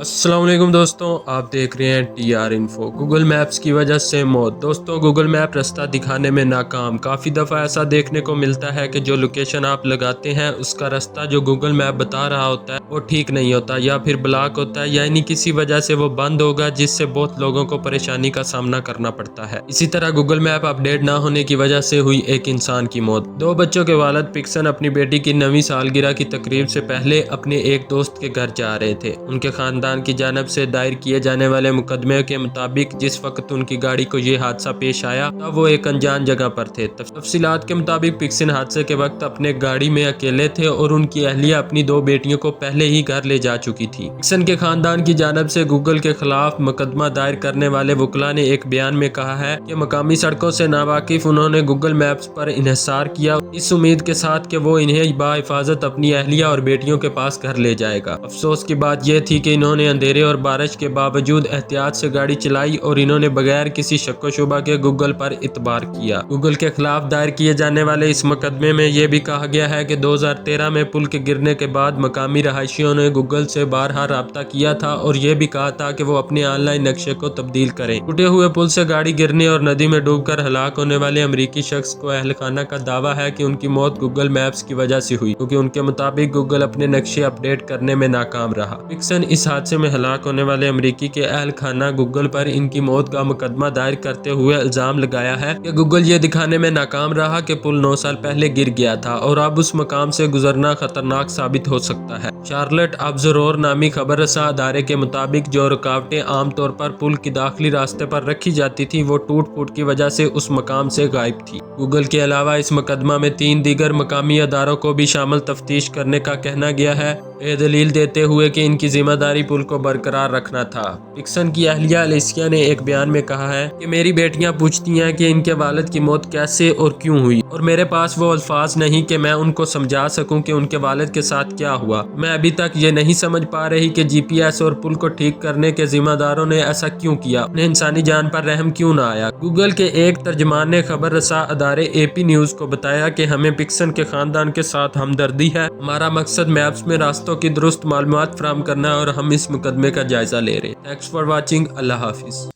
अस्सलाम वालेकुम दोस्तों, आप देख रहे हैं TR इन्फो। गूगल मैप्स की वजह से मौत। दोस्तों, गूगल मैप रास्ता दिखाने में नाकाम। काफ़ी दफ़ा ऐसा देखने को मिलता है कि जो लोकेशन आप लगाते हैं उसका रास्ता जो गूगल मैप बता रहा होता है वो ठीक नहीं होता, या फिर ब्लॉक होता है, यानी किसी वजह से वो बंद होगा, जिससे बहुत लोगों को परेशानी का सामना करना पड़ता है। इसी तरह गूगल मैप अपडेट ना होने की वजह से हुई एक इंसान की मौत। 2 बच्चों के वालिद पिक्सन अपनी बेटी की 9वीं सालगिरह की तकरीब से पहले अपने एक दोस्त के घर जा रहे थे। उनके खानदान की जानब से दायर किए जाने वाले मुकदमे के मुताबिक जिस वक्त उनकी गाड़ी को ये हादसा पेश आया तब वो एक अनजान जगह पर थे। तफसीलात के मुताबिक पिक्सन हादसे के वक्त अपने गाड़ी में अकेले थे और उनकी अहलिया अपनी 2 बेटियों को पहले ही घर ले जा चुकी थी। पिक्सन के खानदान की जानब से गूगल के खिलाफ मुकदमा दायर करने वाले वकला ने एक बयान में कहा है कि मकामी सड़कों से नावाकिफ उन्होंने गूगल मैप्स पर इन्हिसार किया, इस उम्मीद के साथ कि वो इन्हें बाहिफाजत अपनी अहलिया और बेटियों के पास घर ले जाएगा। अफसोस की बात यह थी कि इन्होंने अंधेरे और बारिश के बावजूद एहतियात से गाड़ी चलाई और इन्होंने बगैर किसी शक्को शुबा के गूगल पर इतबार किया। गूगल के खिलाफ दायर किए जाने वाले इस मुकदमे में यह भी कहा गया है कि 2013 में पुल के गिरने के बाद मकामी रहायशियों ने गूगल से बारहा राब्ता किया था और यह भी कहा था कि वो अपने ऑनलाइन नक्शे को तब्दील करें। टूटे हुए पुल से गाड़ी गिरने और नदी में डूबकर हलाक होने वाले अमरीकी शख्स को अहलखाना का दावा है कि उनकी मौत गूगल मैप्स की वजह से हुई, क्योंकि उनके मुताबिक गूगल अपने नक्शे अपडेट करने में नाकाम रहा। पिक्सन इस हादसे में हलाक होने वाले अमरीकी के अहल खाना गूगल पर इनकी मौत का मुकदमा दायर करते हुए इल्जाम लगाया है कि गूगल ये दिखाने में नाकाम रहा कि पुल 9 साल पहले गिर गया था और अब उस मकाम से गुजरना खतरनाक साबित हो सकता है। शार्लेट ऑब्जर्वर नामी खबर रसा अदारे के मुताबिक जो रुकावटें आमतौर पर पुल की दाखिली रास्ते पर रखी जाती थी वो टूट फूट की वजह से उस मकाम से गायब थी। गूगल के अलावा इस मुकदमा में 3 दीगर मकामी अदारों को भी शामिल तफ्तीश करने का कहना गया है, ये दलील देते हुए कि इनकी जिम्मेदारी पुल को बरकरार रखना था। पिक्सन की अहलिया अलिसिया ने एक बयान में कहा है कि मेरी बेटियां पूछती हैं कि इनके वालिद की मौत कैसे और क्यों हुई, और मेरे पास वो अल्फाज नहीं कि मैं उनको समझा सकूं कि उनके वालिद के साथ क्या हुआ। मैं अभी तक ये नहीं समझ पा रही कि GPS और पुल को ठीक करने के जिम्मेदारों ने ऐसा क्यों किया, उन्हें इंसानी जान पर रहम क्यों ना आया। गूगल के एक तर्जमान ने खबर रसा अदारे AP न्यूज को बताया कि हमें पिक्सन के खानदान के साथ हमदर्दी है, हमारा मकसद मैप्स में रास्तों की दुरुस्त मालूमात फराहम करना है और हम इस मुकदमे का जायजा ले रहे हैं। Thanks for watching. Allah Hafiz.